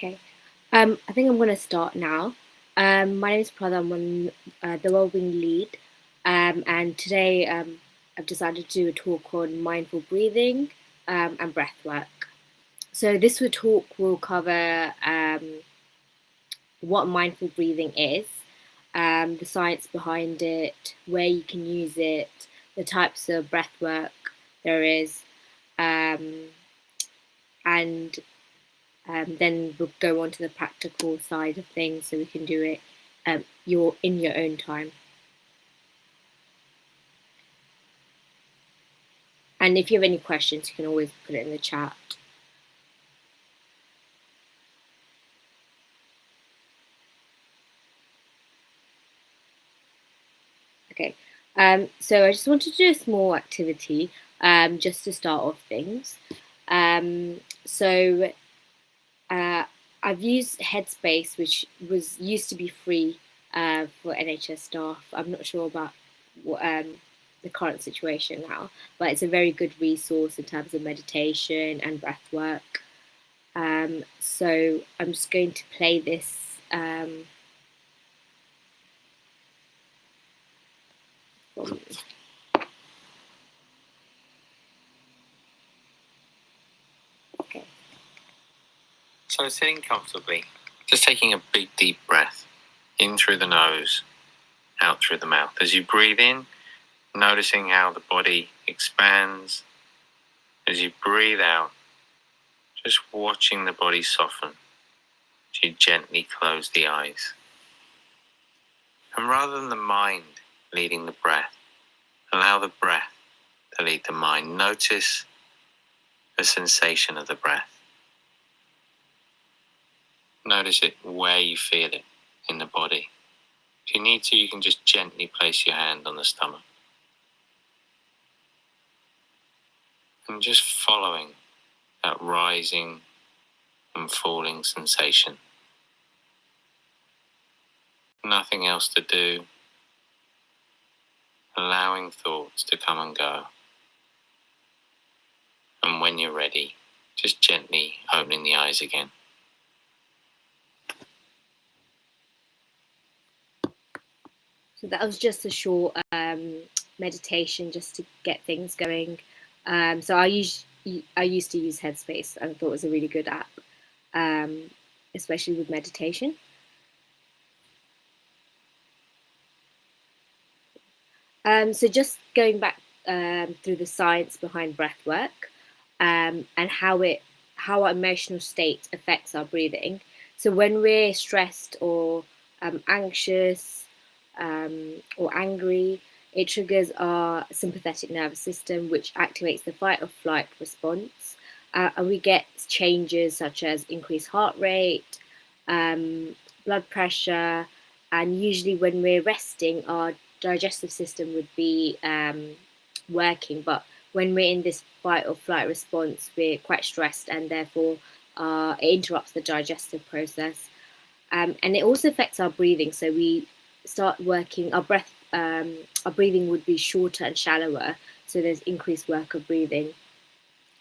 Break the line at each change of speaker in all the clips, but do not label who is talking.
Okay, I think I'm going to start now. My name is Prada. I'm the Wellbeing lead, and today I've decided to do a talk on mindful breathing and breath work. So talk will cover what mindful breathing is, the science behind it, where you can use it, the types of breath work there is, um, and then we'll go on to the practical side of things so we can do it in your own time. And if you have any questions, you can always put it in the chat. Okay, so I just wanted to do a small activity just to start off things. I've used Headspace, which used to be free for NHS staff. I'm not sure about the current situation now, but it's a very good resource in terms of meditation and breath work. So I'm just going to play this. Okay.
So sitting comfortably, just taking a big deep breath in through the nose, out through the mouth. As you breathe in, noticing how the body expands. As you breathe out, just watching the body soften as you gently close the eyes. And rather than the mind leading the breath, allow the breath to lead the mind. Notice the sensation of the breath. Notice it where you feel it in the body. If you need to, you can just gently place your hand on the stomach. And just following that rising and falling sensation. Nothing else to do. Allowing thoughts to come and go. And when you're ready, just gently opening the eyes again.
So that was just a short meditation just to get things going. So I used to use Headspace and I thought it was a really good app, especially with meditation. So just going back through the science behind breath work and how our emotional state affects our breathing. So when we're stressed or anxious or angry, it triggers our sympathetic nervous system, which activates the fight or flight response. And we get changes such as increased heart rate, blood pressure, and usually when we're resting, our digestive system would be working. But when we're in this fight or flight response, we're quite stressed and therefore it interrupts the digestive process. And it also affects our breathing. So we start working, our breathing would be shorter and shallower. So there's increased work of breathing.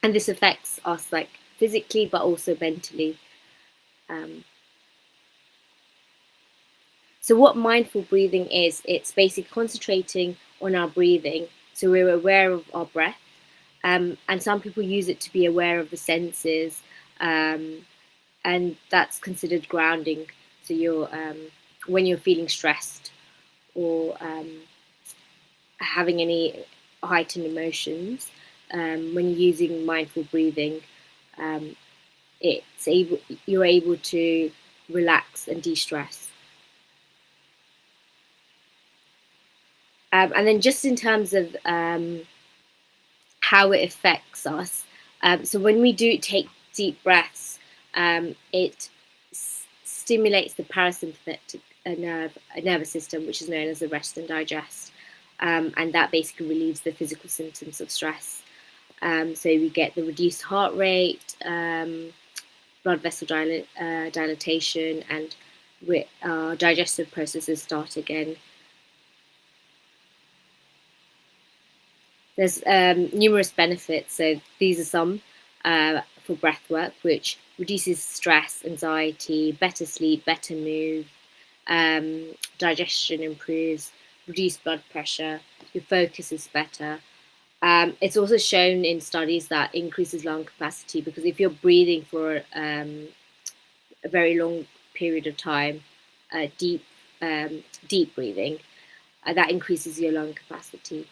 And this affects us like physically, but also mentally. So what mindful breathing is, it's basically concentrating on our breathing. So we're aware of our breath. And some people use it to be aware of the senses. And that's considered grounding. So you're when you're feeling stressed or having any heightened emotions, when you're using mindful breathing, you're able to relax and de-stress. And then just in terms of how it affects us, so when we do take deep breaths, it stimulates the parasympathetic nervous system, which is known as the rest and digest, and that basically relieves the physical symptoms of stress. So we get the reduced heart rate, blood vessel dilatation, and our digestive processes start again. There's numerous benefits. So these are some for breath work, which reduces stress, anxiety, better sleep, better mood, digestion improves, reduced blood pressure, your focus is better. It's also shown in studies that increases lung capacity, because if you're breathing for a very long period of time, deep deep breathing, that increases your lung capacity.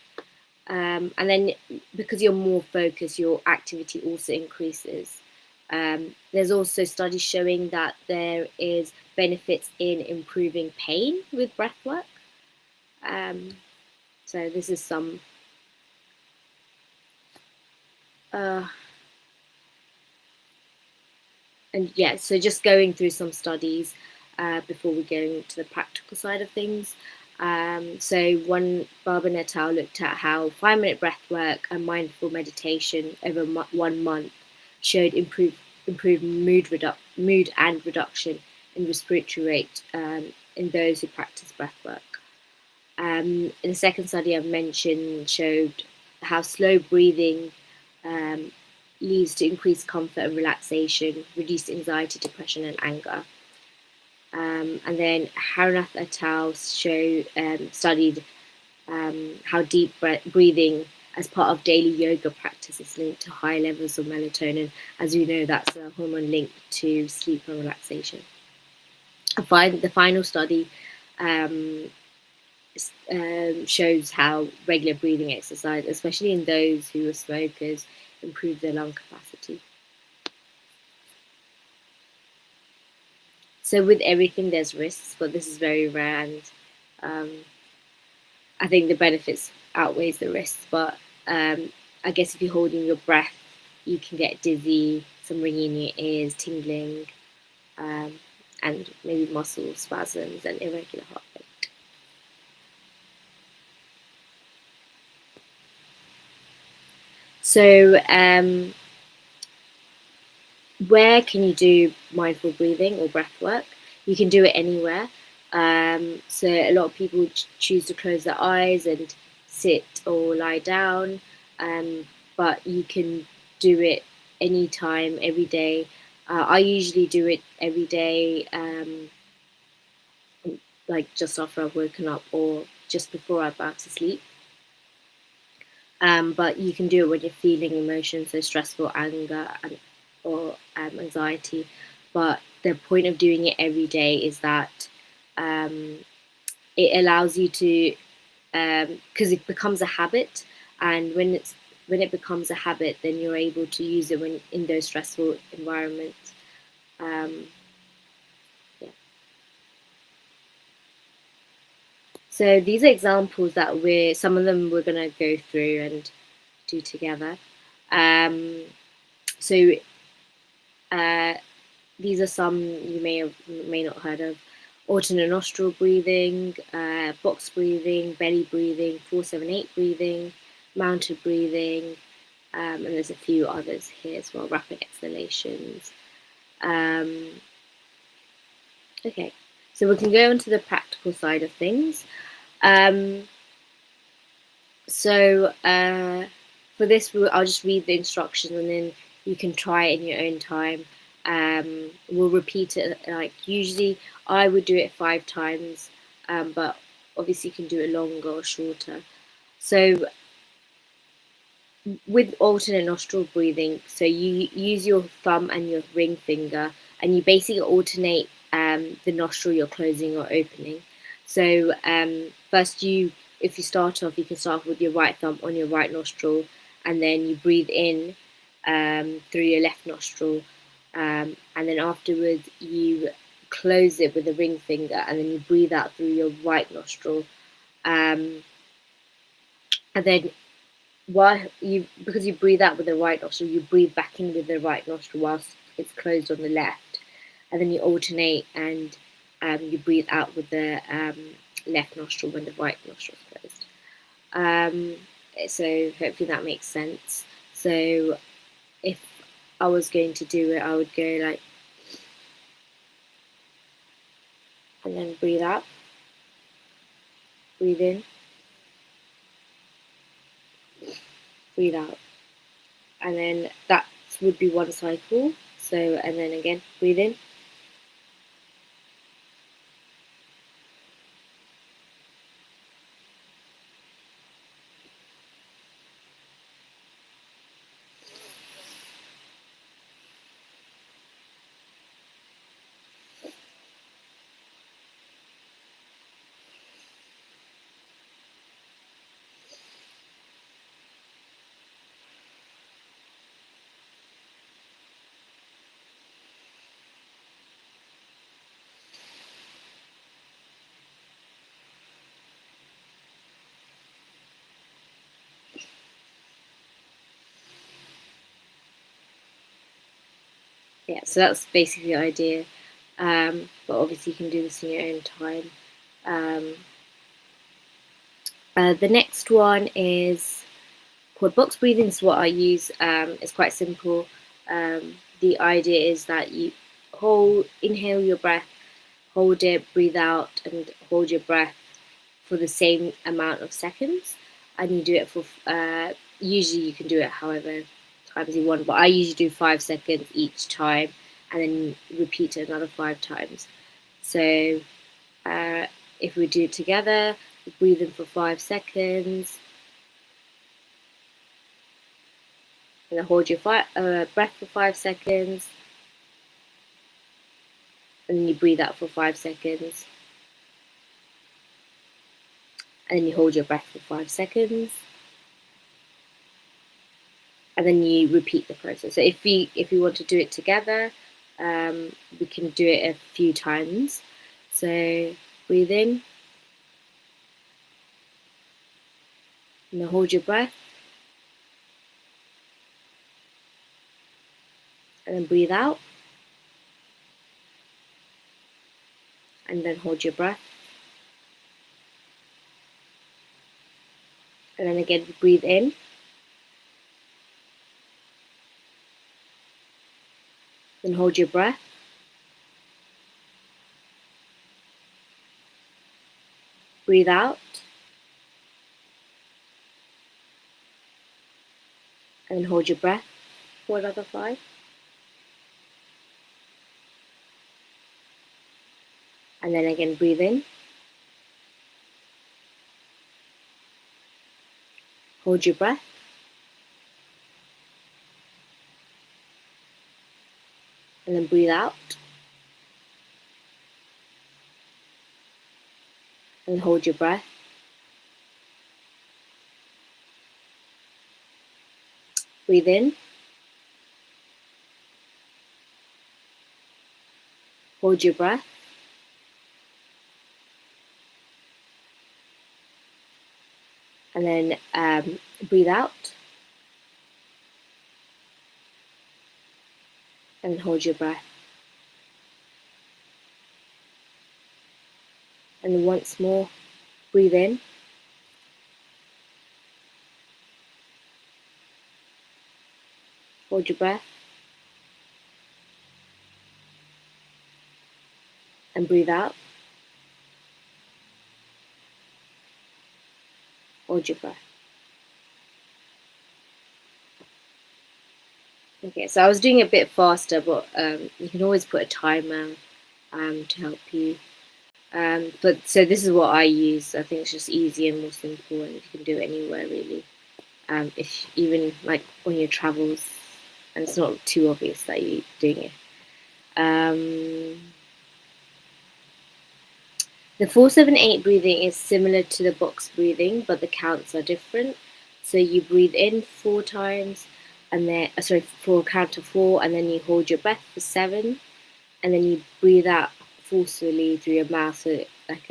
And then because you're more focused, your activity also increases. There's also studies showing that there is benefits in improving pain with breath work. So this is some and yeah, so just going through some studies before we go into the practical side of things. So one, Barber et al. Looked at how 5-minute breath work and mindful meditation over 1 month showed improved mood and reduction in respiratory rate in those who practice breath work. In the second study I've mentioned showed how slow breathing leads to increased comfort and relaxation, reduced anxiety, depression, and anger. And then Harnath et al. Studied how deep breathing as part of daily yoga practice is linked to high levels of melatonin. As we know, that's a hormone linked to sleep and relaxation. The final study shows how regular breathing exercise, especially in those who are smokers, improve their lung capacity. So with everything, there's risks, but this is very rare, and I think the benefits outweighs the risks. But I guess if you're holding your breath, you can get dizzy, some ringing in your ears, tingling, and maybe muscle spasms and irregular heart rate. So where can you do mindful breathing or breath work? You can do it anywhere. So a lot of people choose to close their eyes and sit or lie down, but you can do it anytime, every day. I usually do it every day, like just after I've woken up or just before I'm about to sleep. But you can do it when you're feeling emotions, so stressful, anger, or anxiety. But the point of doing it every day is that it allows you to, because it becomes a habit, and when it becomes a habit, then you're able to use it when in those stressful environments. Yeah. So these are examples that some of them we're gonna go through and do together. So these are some you may not heard of: alternate nostril breathing, box breathing, belly breathing, 4-7-8 breathing, mounted breathing, and there's a few others here as well. Rapid exhalations. Okay, so we can go into the practical side of things. So for this, I'll just read the instructions, and then you can try it in your own time. We'll repeat it, like usually I would do it 5 times, but obviously you can do it longer or shorter. So with alternate nostril breathing, so you use your thumb and your ring finger, and you basically alternate the nostril you're closing or opening. So first, if you start off, you can start off with your right thumb on your right nostril, and then you breathe in through your left nostril, and then afterwards you close it with the ring finger, and then you breathe out through your right nostril, and then because you breathe out with the right nostril, you breathe back in with the right nostril whilst it's closed on the left, and then you alternate, and you breathe out with the left nostril when the right nostril is closed. So hopefully that makes sense. So if I was going to do it, I would go like, and then breathe out, breathe in, breathe out, and then that would be one cycle. So, and then again, breathe in. Yeah, so that's basically the idea. But obviously you can do this in your own time. The next one is called box breathing. Is what I use. It's quite simple. The idea is that you inhale your breath, hold it, breathe out, and hold your breath for the same amount of seconds. And you do it for, usually you can do it however times you want, but I usually do 5 seconds each time and then repeat it another 5 times. So if we do it together, breathe in for 5 seconds, and then hold your breath for 5 seconds, and then you breathe out for 5 seconds, and then you hold your breath for 5 seconds, and then you repeat the process. So if we want to do it together, we can do it a few times. So breathe in, and then hold your breath, and then breathe out, and then hold your breath, and then again breathe in, then hold your breath, breathe out, and then hold your breath for another 5. And then again breathe in, hold your breath, and then breathe out, and then hold your breath, breathe in, hold your breath, and then breathe out, and then hold your breath. And then once more, breathe in, hold your breath, and breathe out, hold your breath. Okay, so I was doing it a bit faster, but you can always put a timer to help you. But so this is what I use. I think it's just easy and more simple, and you can do it anywhere really. If even like on your travels, and it's not too obvious that you're doing it. The 4-7-8 breathing is similar to the box breathing, but the counts are different. So you breathe in 4 times, and then for a count of 4, and then you hold your breath for 7, and then you breathe out forcefully through your mouth, so like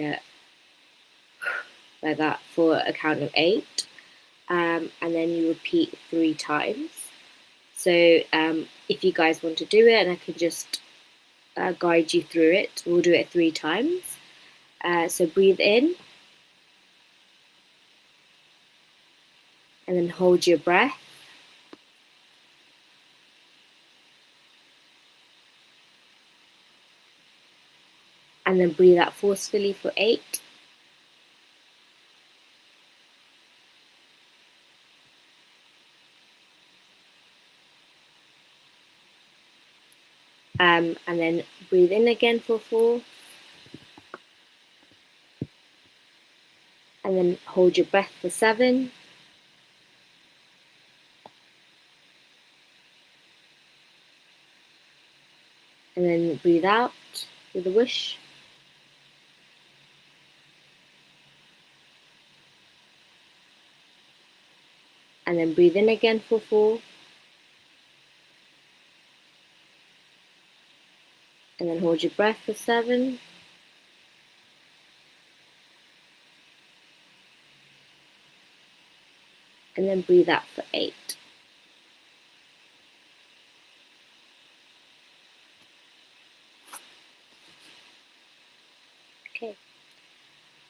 that for a count of 8, and then you repeat 3 times. So if you guys want to do it, and I can just guide you through it, we'll do it 3 times. So breathe in, and then hold your breath, and then breathe out forcefully for 8. And then breathe in again for 4. And then hold your breath for 7. And then breathe out with a whoosh. And then breathe in again for 4. And then hold your breath for 7. And then breathe out for 8. Okay.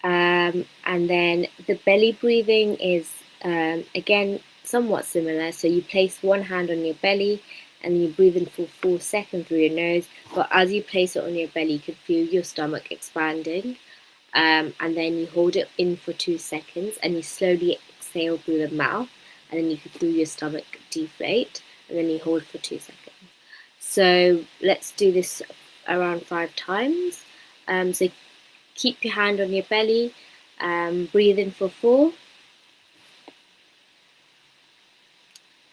And then the belly breathing is, again, somewhat similar. So you place one hand on your belly and you breathe in for 4 seconds through your nose. But as you place it on your belly, you can feel your stomach expanding. And then you hold it in for 2 seconds and you slowly exhale through the mouth. And then you can feel your stomach deflate. And then you hold for 2 seconds. So let's do this around 5 times. So keep your hand on your belly, breathe in for 4,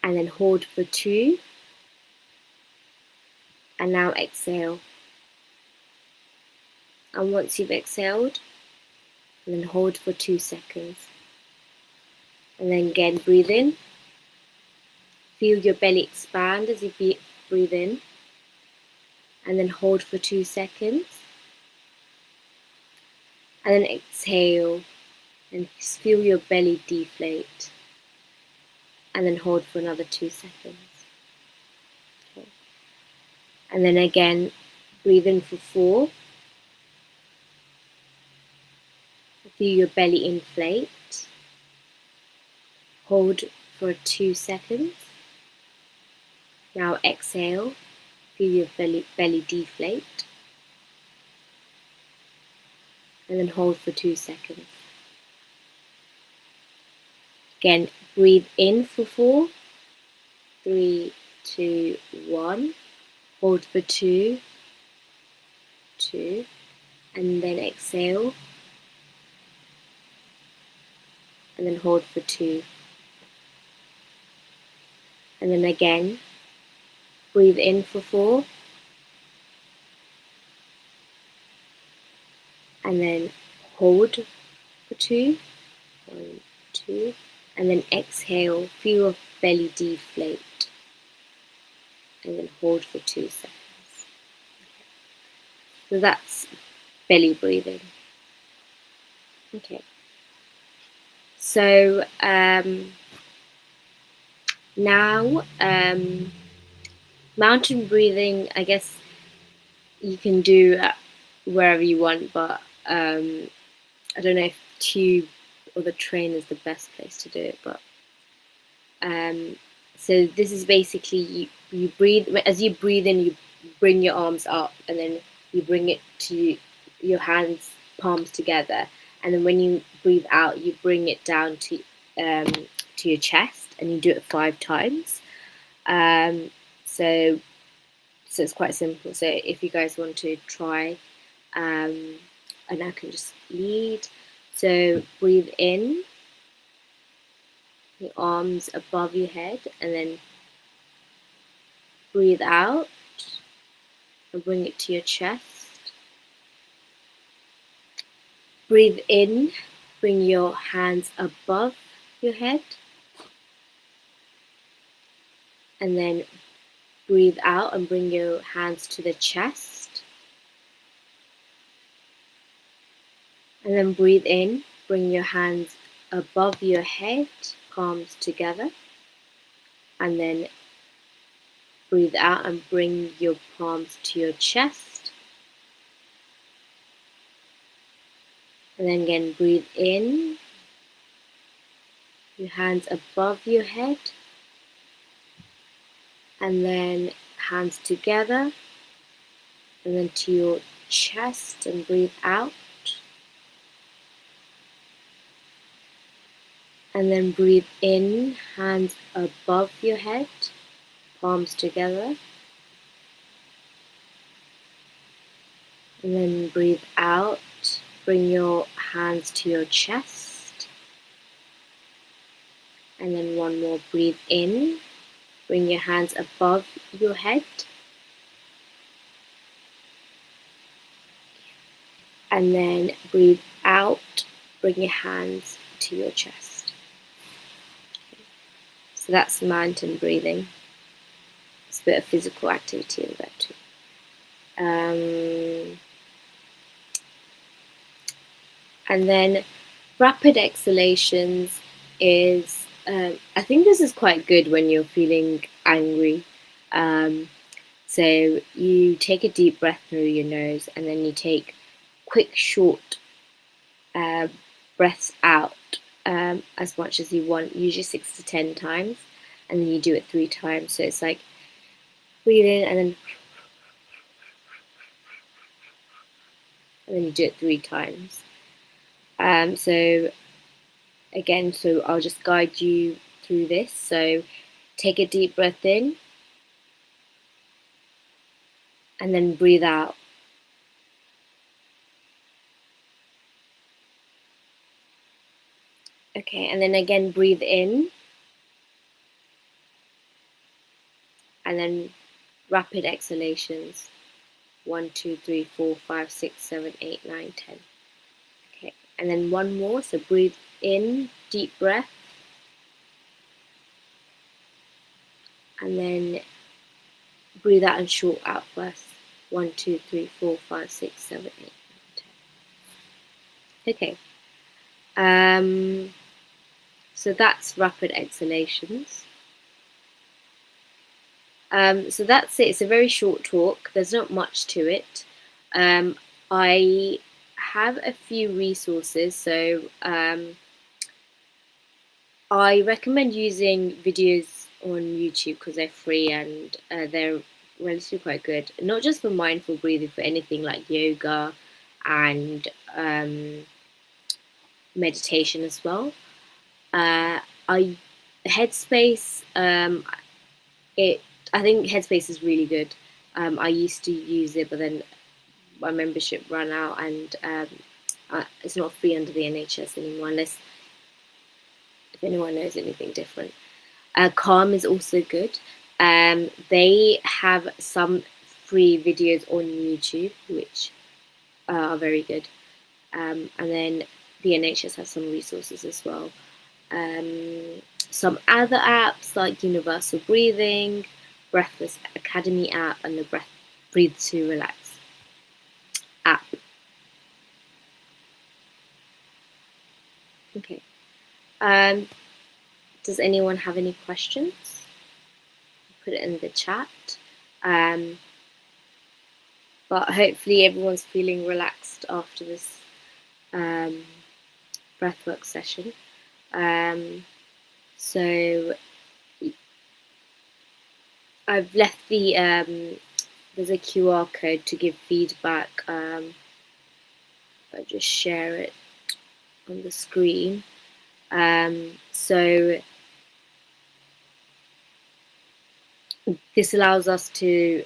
and then hold for 2, and now exhale. And once you've exhaled, then hold for 2 seconds. And then again, breathe in. Feel your belly expand as you breathe in, and then hold for 2 seconds. And then exhale, and feel your belly deflate. And then hold for another 2 seconds. Okay. And then again, breathe in for 4. Feel your belly inflate. Hold for 2 seconds. Now exhale. Feel your belly deflate. And then hold for 2 seconds. Again, breathe in for 4. 3, 2, 1. Hold for 2, 2. And then exhale. And then hold for 2. And then again, breathe in for 4. And then hold for 2. 1, 2. And then exhale, feel your belly deflate. And then hold for 2 seconds. So that's belly breathing. Okay. So now mountain breathing, I guess you can do wherever you want, but I don't know if tube or the train is the best place to do it. But so this is basically you breathe. As you breathe in, you bring your arms up, and then you bring it to your hands, palms together, and then when you breathe out, you bring it down to your chest, and you do it 5 times. So it's quite simple. So if you guys want to try, and I can just lead. So breathe in, your arms above your head, and then breathe out and bring it to your chest. Breathe in, bring your hands above your head, and then breathe out and bring your hands to the chest. And then breathe in, bring your hands above your head, palms together. And then breathe out and bring your palms to your chest. And then again, breathe in, your hands above your head. And then hands together. And then to your chest, and breathe out. And then breathe in, hands above your head, palms together. And then breathe out. Bring your hands to your chest. And then one more, breathe in. Bring your hands above your head. And then breathe out. Bring your hands to your chest. So that's mountain breathing. It's a bit of physical activity in that too. And then rapid exhalations is, I think this is quite good when you're feeling angry. So you take a deep breath through your nose, and then you take quick, short breaths out as much as you want, usually 6 to 10 times, and then you do it 3 times. So it's like breathe in and then you do it 3 times. So again, so I'll just guide you through this. So take a deep breath in and then breathe out. Okay, and then again breathe in and then rapid exhalations. 1, 2, 3, 4, 5, 6, 7, 8, 9, 10. Okay, and then one more. So breathe in, deep breath, and then breathe out and short outbursts. 1, 2, 3, 4, 5, 6, 7, 8, 9, 10. Okay. So that's rapid exhalations. So that's it. It's a very short talk. There's not much to it. I have a few resources. So I recommend using videos on YouTube because they're free and they're relatively quite good. Not just for mindful breathing, for anything like yoga and meditation as well. Headspace. I think Headspace is really good. I used to use it, but then my membership ran out, and it's not free under the NHS anymore, unless if anyone knows anything different. Calm is also good. They have some free videos on YouTube, which are very good. And then the NHS has some resources as well. Some other apps like Universal Breathing, Breathless Academy app, and the Breathe to Relax app. Okay. Does anyone have any questions? Put it in the chat. But hopefully everyone's feeling relaxed after this breathwork session. So I've left there's a QR code to give feedback. I'll just share it on the screen. So this allows us to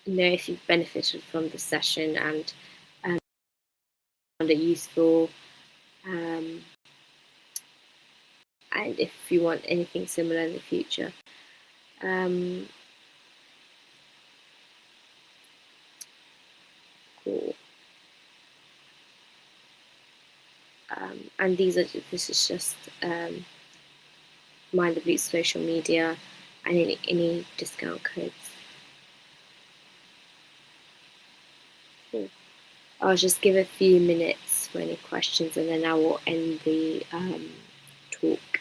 know if you've benefited from the session and found it useful, and if you want anything similar in the future. Cool. And this is just Mind the Bleep social media and any discount codes. Cool. I'll just give a few minutes for any questions, and then I will end the talk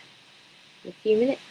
in a few minutes.